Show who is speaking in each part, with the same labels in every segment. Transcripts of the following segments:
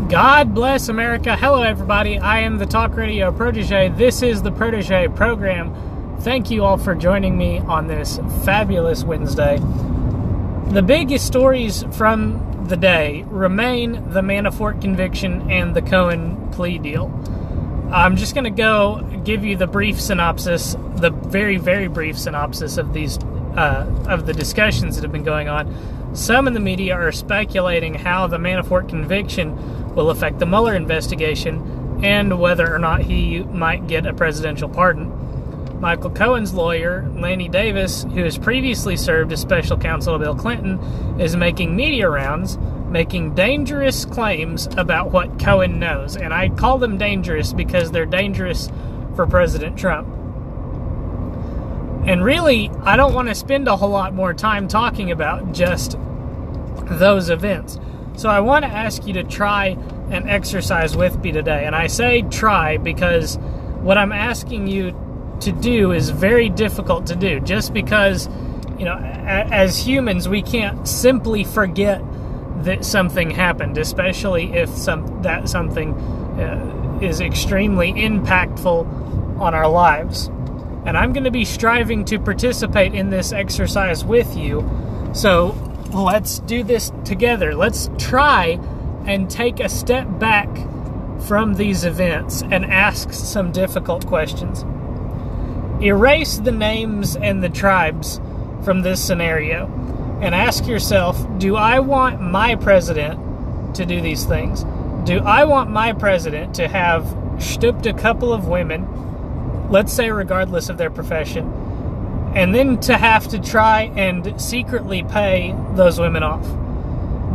Speaker 1: God bless America. Hello, everybody. I am the Talk Radio Protege. This is the Protege program. Thank you all for joining me on this fabulous Wednesday. The biggest stories from the day remain the Manafort conviction and the Cohen plea deal. I'm just going to go give you the brief synopsis, the very, very brief synopsis of these of the discussions that have been going on. Some in the media are speculating how the Manafort conviction will affect the Mueller investigation and whether or not he might get a presidential pardon. Michael Cohen's lawyer, Lanny Davis, who has previously served as special counsel to Bill Clinton, is making media rounds, making dangerous claims about what Cohen knows. And I call them dangerous because they're dangerous for President Trump. And really, I don't want to spend a whole lot more time talking about just those events. So I want to ask you to try an exercise with me today. And I say try because what I'm asking you to do is very difficult to do. Just because, as humans, we can't simply forget that something happened, especially if that something is extremely impactful on our lives. And I'm going to be striving to participate in this exercise with you. So let's do this together. Let's try and take a step back from these events and ask some difficult questions. Erase the names and the tribes from this scenario and ask yourself, do I want my president to do these things? Do I want my president to have stooped a couple of women, let's say regardless of their profession, and then to have to try and secretly pay those women off?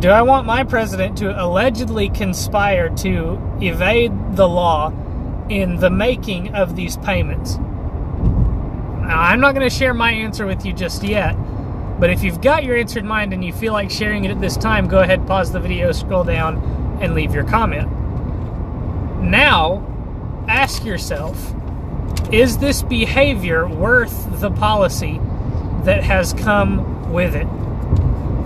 Speaker 1: Do I want my president to allegedly conspire to evade the law in the making of these payments? Now, I'm not going to share my answer with you just yet, but if you've got your answer in mind and you feel like sharing it at this time, go ahead, pause the video, scroll down, and leave your comment. Now, ask yourself, is this behavior worth the policy that has come with it?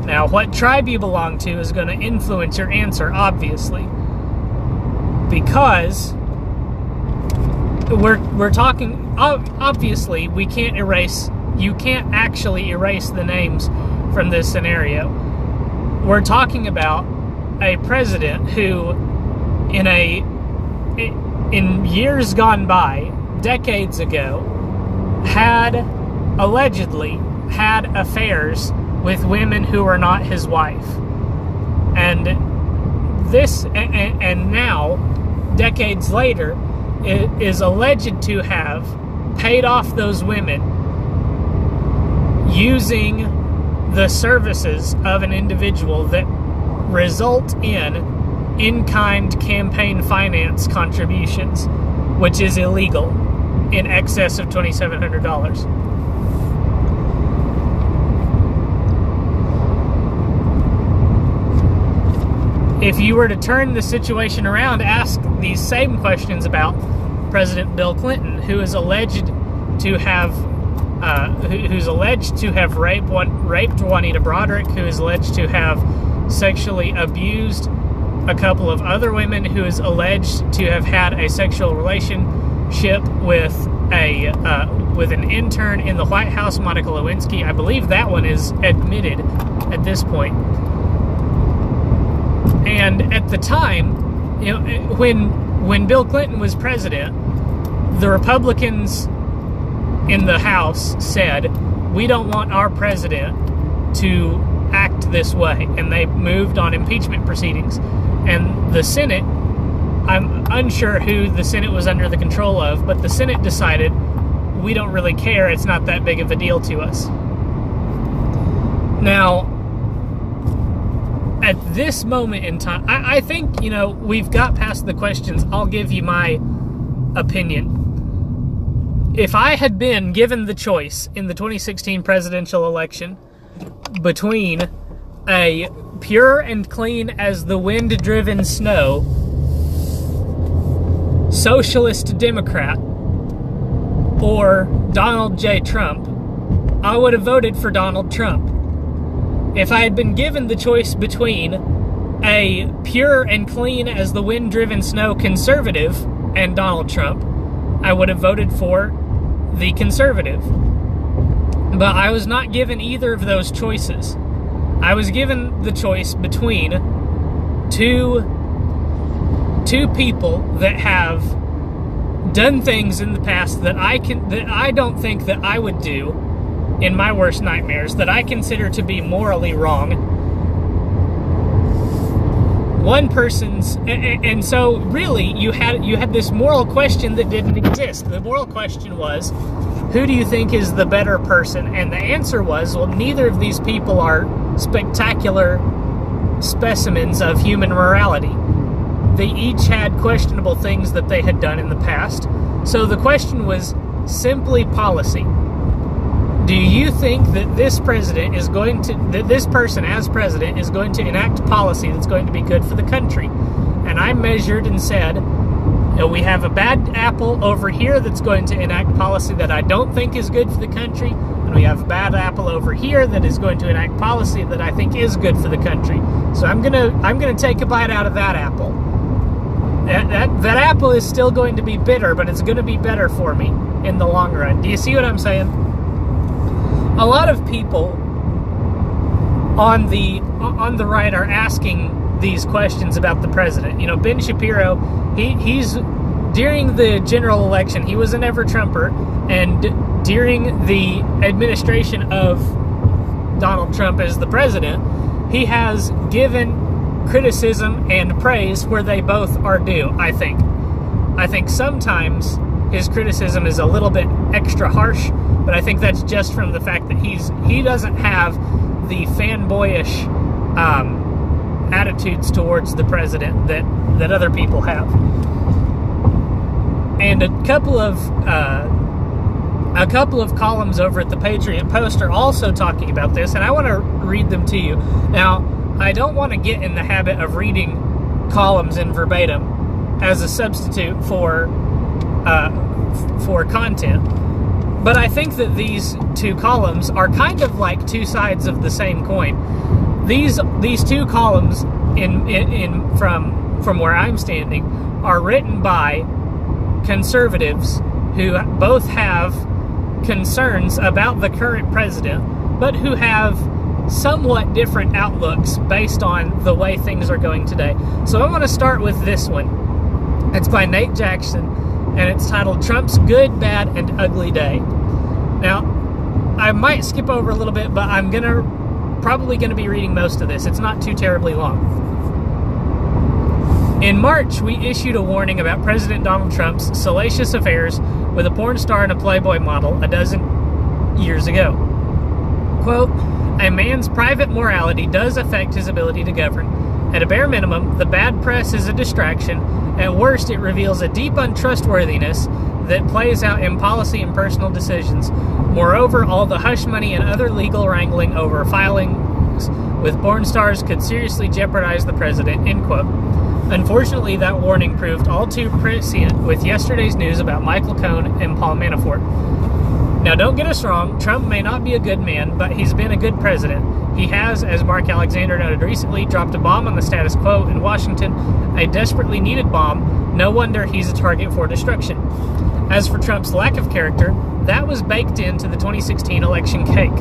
Speaker 1: Now, what tribe you belong to is going to influence your answer, obviously, because we're talking. Obviously, you can't actually erase the names from this scenario. We're talking about a president who, in years gone by, decades ago, allegedly had affairs with women who were not his wife. And now, decades later, is alleged to have paid off those women using the services of an individual that result in-kind campaign finance contributions, which is illegal, in excess of $2,700. If you were to turn the situation around, ask these same questions about President Bill Clinton, who is alleged to have raped Juanita Broaddrick, who is alleged to have sexually abused a couple of other women, who is alleged to have had a sexual relationship with an intern in the White House, Monica Lewinsky. I believe that one is admitted at this point. And at the time, when Bill Clinton was president, the Republicans in the House said, we don't want our president to act this way. And they moved on impeachment proceedings. And the Senate, I'm unsure who the Senate was under the control of, but the Senate decided, we don't really care, it's not that big of a deal to us. Now, at this moment in time, I think, we've got past the questions. I'll give you my opinion. If I had been given the choice in the 2016 presidential election between a pure and clean as the wind-driven snow socialist Democrat or Donald J. Trump, I would have voted for Donald Trump. If I had been given the choice between a pure and clean as the wind-driven snow conservative and Donald Trump, I would have voted for the conservative. But I was not given either of those choices. I was given the choice between two people that have done things in the past that I don't think that I would do in my worst nightmares, that I consider to be morally wrong. One person's, and so really you had this moral question that didn't exist. The moral question was, who do you think is the better person? And the answer was, well, neither of these people are spectacular specimens of human morality. They each had questionable things that they had done in the past. So the question was simply policy. Do you think that this person as president is going to enact policy that's going to be good for the country? And I measured and said, we have a bad apple over here that's going to enact policy that I don't think is good for the country, and we have a bad apple over here that is going to enact policy that I think is good for the country. So I'm gonna take a bite out of that apple. That apple is still going to be bitter, but it's going to be better for me in the long run. Do you see what I'm saying? A lot of people on the right are asking these questions about the president. You know, Ben Shapiro, he's during the general election, he was an ever-Trumper, and during the administration of Donald Trump as the president, he has given criticism and praise where they both are due, I think. I think sometimes his criticism is a little bit extra harsh, but I think that's just from the fact that he doesn't have the fanboyish attitudes towards the president that other people have. And a couple of columns over at the Patriot Post are also talking about this, and I want to read them to you. Now, I don't want to get in the habit of reading columns in verbatim as a substitute for content, but I think that these two columns are kind of like two sides of the same coin. These two columns from where I'm standing are written by conservatives who both have concerns about the current president, but who have somewhat different outlooks based on the way things are going today. So I want to start with this one. It's by Nate Jackson, and it's titled Trump's Good, Bad, and Ugly Day. Now, I might skip over a little bit, but I'm probably going to be reading most of this. It's not too terribly long. In March, we issued a warning about President Donald Trump's salacious affairs with a porn star and a Playboy model a dozen years ago. Quote, a man's private morality does affect his ability to govern. At a bare minimum, the bad press is a distraction. At worst, it reveals a deep untrustworthiness that plays out in policy and personal decisions. Moreover, all the hush money and other legal wrangling over filings with porn stars could seriously jeopardize the president, end quote. Unfortunately, that warning proved all too prescient with yesterday's news about Michael Cohen and Paul Manafort. Now, don't get us wrong, Trump may not be a good man, but he's been a good president. He has, as Mark Alexander noted recently, dropped a bomb on the status quo in Washington, a desperately needed bomb. No wonder he's a target for destruction. As for Trump's lack of character, that was baked into the 2016 election cake.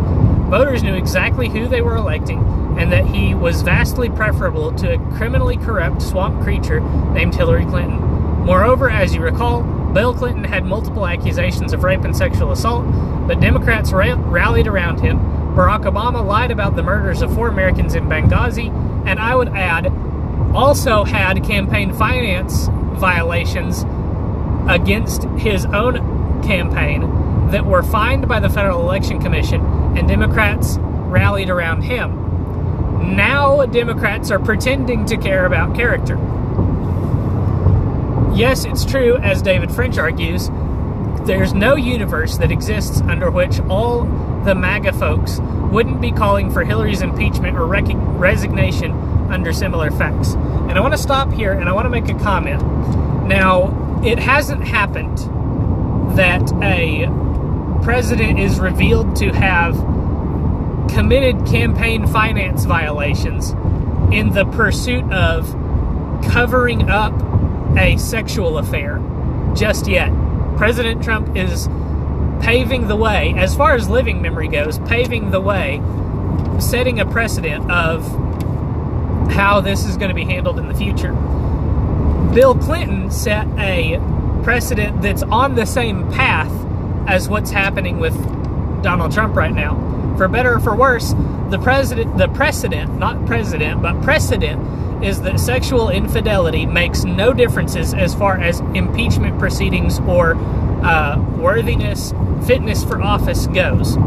Speaker 1: Voters knew exactly who they were electing, and that he was vastly preferable to a criminally corrupt swamp creature named Hillary Clinton. Moreover, as you recall, Bill Clinton had multiple accusations of rape and sexual assault, but Democrats rallied around him. Barack Obama lied about the murders of 4 Americans in Benghazi, and I would add, also had campaign finance violations against his own campaign that were fined by the Federal Election Commission, and Democrats rallied around him. Now Democrats are pretending to care about character. Yes, it's true, as David French argues, there's no universe that exists under which all the MAGA folks wouldn't be calling for Hillary's impeachment or resignation under similar facts. And I want to stop here and I want to make a comment. Now, it hasn't happened that a president is revealed to have committed campaign finance violations in the pursuit of covering up a sexual affair just yet. President Trump is paving the way, as far as living memory goes, paving the way, setting a precedent of how this is going to be handled in the future. Bill Clinton set a precedent that's on the same path as what's happening with Donald Trump right now. For better or for worse, the precedent is that sexual infidelity makes no differences as far as impeachment proceedings or worthiness, fitness for office goes.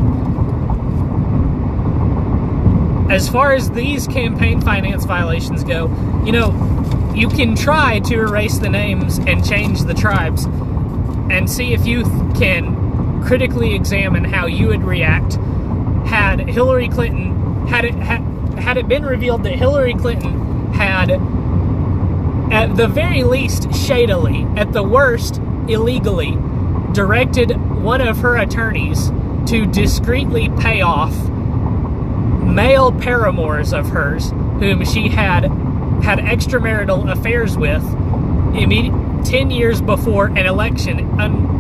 Speaker 1: As far as these campaign finance violations go, you can try to erase the names and change the tribes and see if you can critically examine how you would react had Hillary Clinton, had it been revealed that Hillary Clinton had, at the very least shadily, at the worst illegally, directed one of her attorneys to discreetly pay off male paramours of hers whom she had extramarital affairs with 10 years before an election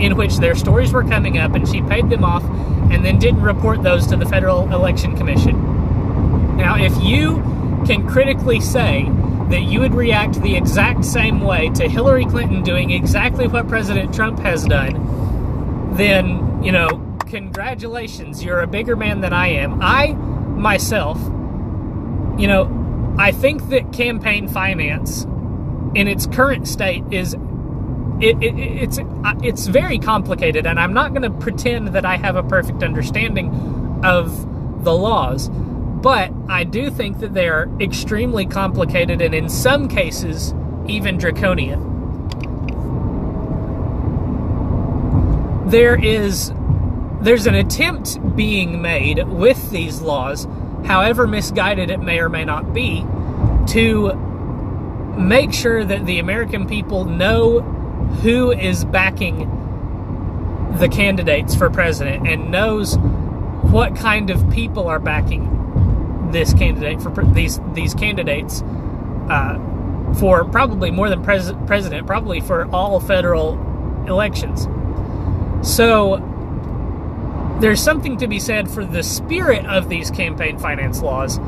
Speaker 1: in which their stories were coming up, and she paid them off and then didn't report those to the Federal Election Commission. Now, if you can critically say that you would react the exact same way to Hillary Clinton doing exactly what President Trump has done, then, congratulations, you're a bigger man than I am. I, myself, I think that campaign finance in its current state is it's very complicated, and I'm not going to pretend that I have a perfect understanding of the laws, but I do think that they are extremely complicated and in some cases even draconian. There's an attempt being made with these laws, however misguided it may or may not be, to make sure that the American people know who is backing the candidates for president and knows what kind of people are backing this candidate for these candidates for probably more than president, probably for all federal elections. So there's something to be said for the spirit of these campaign finance laws,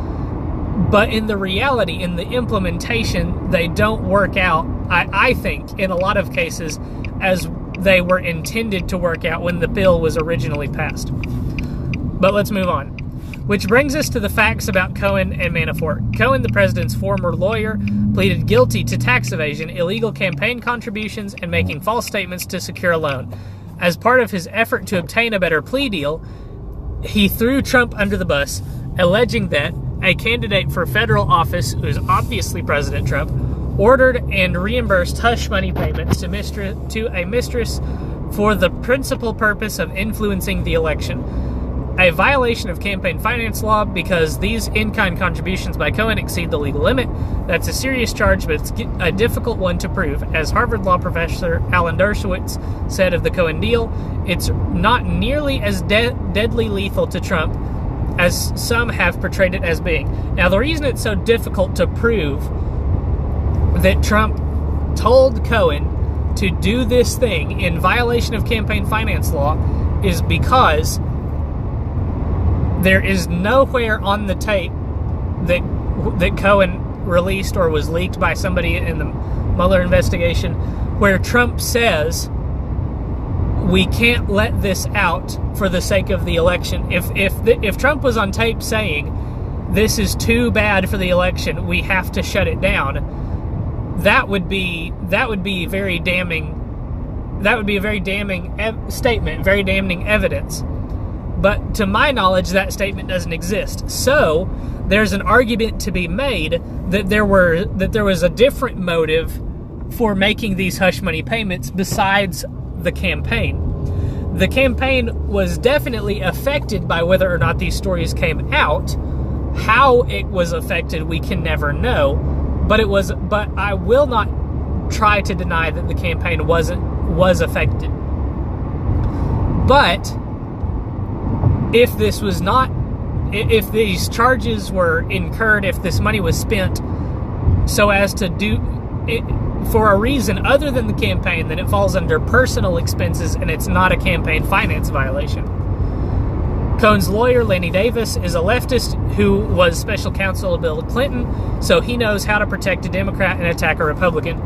Speaker 1: but in the reality, in the implementation, they don't work out, I think, in a lot of cases, as they were intended to work out when the bill was originally passed. But let's move on. Which brings us to the facts about Cohen and Manafort. Cohen, the president's former lawyer, pleaded guilty to tax evasion, illegal campaign contributions, and making false statements to secure a loan. As part of his effort to obtain a better plea deal, he threw Trump under the bus, alleging that a candidate for federal office, who is obviously President Trump, ordered and reimbursed hush money payments to a mistress for the principal purpose of influencing the election. A violation of campaign finance law because these in-kind contributions by Cohen exceed the legal limit. That's a serious charge, but it's a difficult one to prove. As Harvard law professor Alan Dershowitz said of the Cohen deal, it's not nearly as deadly lethal to Trump as some have portrayed it as being. Now, the reason it's so difficult to prove that Trump told Cohen to do this thing in violation of campaign finance law is because there is nowhere on the tape that Cohen released or was leaked by somebody in the Mueller investigation where Trump says we can't let this out for the sake of the election. If Trump was on tape saying this is too bad for the election, we have to shut it down, that would be very damning. That would be a very damning statement, very damning evidence. But to my knowledge, that statement doesn't exist. So there's an argument to be made that there was a different motive for making these hush money payments besides the campaign. The campaign was definitely affected by whether or not these stories came out. How it was affected, we can never know. But I will not try to deny that the campaign was affected. But if this was not if these charges were incurred, if this money was spent so as to do it for a reason other than the campaign, then it falls under personal expenses and it's not a campaign finance violation. Cohen's lawyer, Lanny Davis, is a leftist who was special counsel of Bill Clinton, so he knows how to protect a Democrat and attack a Republican.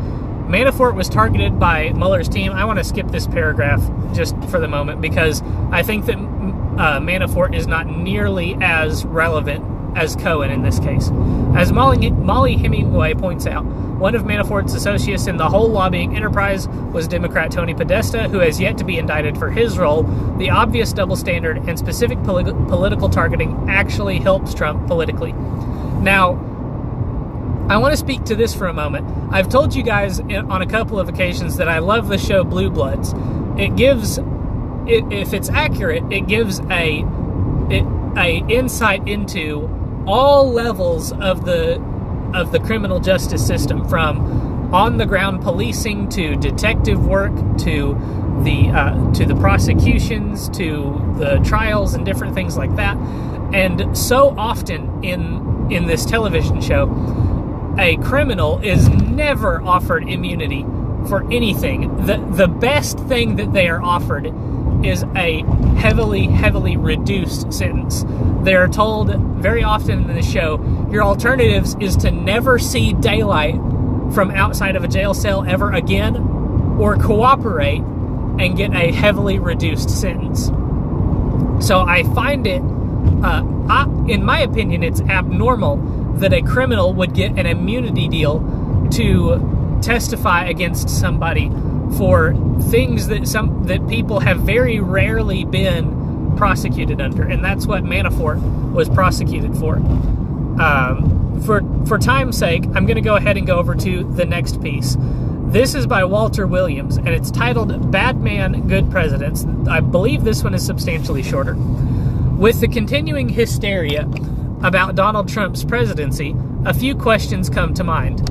Speaker 1: Manafort was targeted by Mueller's team. I want to skip this paragraph just for the moment because I think that Manafort is not nearly as relevant as Cohen in this case. As Molly Hemingway points out, one of Manafort's associates in the whole lobbying enterprise was Democrat Tony Podesta, who has yet to be indicted for his role. The obvious double standard and specific political targeting actually helps Trump politically. Now, I want to speak to this for a moment. I've told you guys on a couple of occasions that I love the show Blue Bloods. It gives, if it's accurate, it gives a insight into all levels of the criminal justice system, from on-the-ground policing to detective work to the prosecutions to the trials and different things like that. And so often in this television show, a criminal is never offered immunity for anything. The best thing that they are offered is a heavily reduced sentence. They are told very often in the show, your alternatives is to never see daylight from outside of a jail cell ever again, or cooperate and get a heavily reduced sentence. So I find it, in my opinion, it's abnormal that a criminal would get an immunity deal to testify against somebody for things that people have very rarely been prosecuted under, and that's what Manafort was prosecuted for. For time's sake, I'm going to go ahead and go over to the next piece. This is by Walter Williams, and it's titled "Bad Man, Good Presidents." I believe this one is substantially shorter. With the continuing hysteria about Donald Trump's presidency, a few questions come to mind.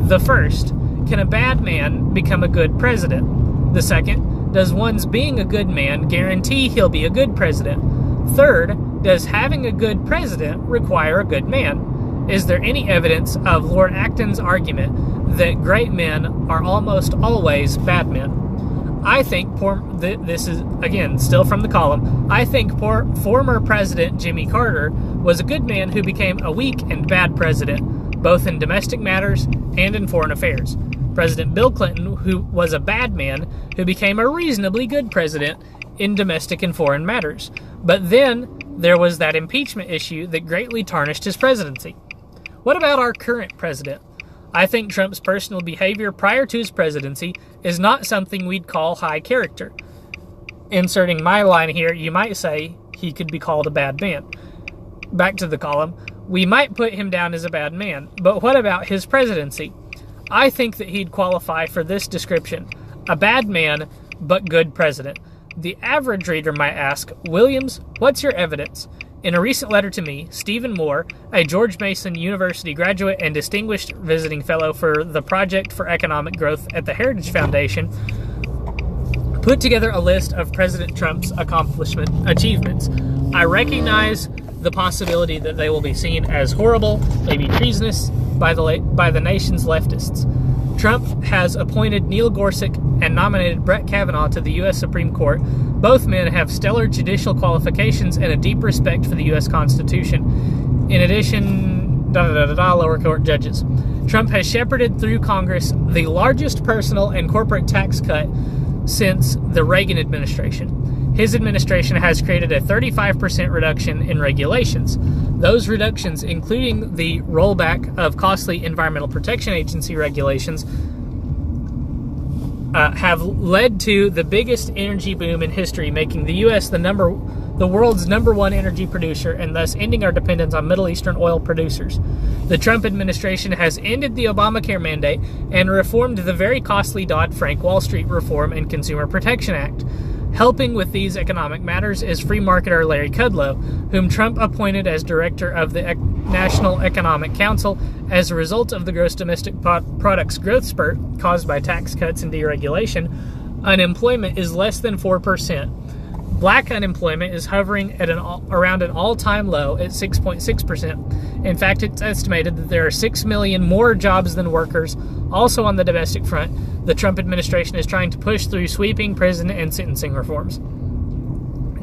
Speaker 1: The first, can a bad man become a good president? The second, does one's being a good man guarantee he'll be a good president? Third, does having a good president require a good man? Is there any evidence of Lord Acton's argument that great men are almost always bad men? I think, this is, again, still from the column, I think former President Jimmy Carter was a good man who became a weak and bad president, both in domestic matters and in foreign affairs. President Bill Clinton, who was a bad man, who became a reasonably good president in domestic and foreign matters. But then there was that impeachment issue that greatly tarnished his presidency. What about our current president? I think Trump's personal behavior prior to his presidency is not something we'd call high character. Inserting my line here, you might say he could be called a bad man. Back to the column. We might put him down as a bad man, but what about his presidency? I think that he'd qualify for this description: a bad man, but good president. The average reader might ask, Williams, what's your evidence? In a recent letter to me, Stephen Moore, a George Mason University graduate and distinguished visiting fellow for the Project for Economic Growth at the Heritage Foundation, put together a list of President Trump's achievements. I recognize the possibility that they will be seen as horrible, maybe treasonous, by the nation's leftists. Trump has appointed Neil Gorsuch and nominated Brett Kavanaugh to the U.S. Supreme Court. Both men have stellar judicial qualifications and a deep respect for the U.S. Constitution. In addition, lower court judges. Trump has shepherded through Congress the largest personal and corporate tax cut since the Reagan administration. His administration has created a 35% reduction in regulations. Those reductions, including the rollback of costly Environmental Protection Agency regulations, have led to the biggest energy boom in history, making the U.S. the world's number one energy producer, and thus ending our dependence on Middle Eastern oil producers. The Trump administration has ended the Obamacare mandate and reformed the very costly Dodd-Frank Wall Street Reform and Consumer Protection Act. Helping with these economic matters is free marketer Larry Kudlow, whom Trump appointed as director of the National Economic Council. As a result of the gross domestic product's growth spurt caused by tax cuts and deregulation, unemployment is less than 4%. Black unemployment is hovering at around an all-time low at 6.6%. In fact, it's estimated that there are 6 million more jobs than workers. Also on the domestic front, the Trump administration is trying to push through sweeping prison and sentencing reforms.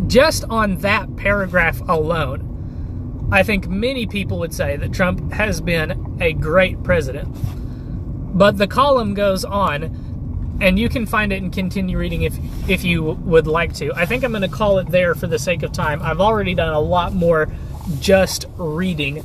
Speaker 1: Just on that paragraph alone, I think many people would say that Trump has been a great president. But the column goes on, and you can find it and continue reading if you would like to. I think I'm going to call it there for the sake of time. I've already done a lot more just reading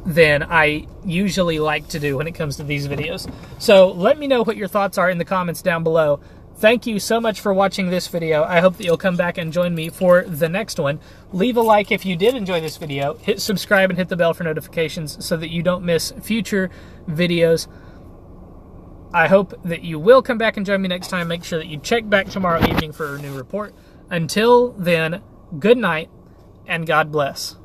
Speaker 1: than I usually like to do when it comes to these videos. So let me know what your thoughts are in the comments down below. Thank you so much for watching this video. I hope that you'll come back and join me for the next one. Leave a like if you did enjoy this video. Hit subscribe and hit the bell for notifications so that you don't miss future videos. I hope that you will come back and join me next time. Make sure that you check back tomorrow evening for a new report. Until then, good night and God bless.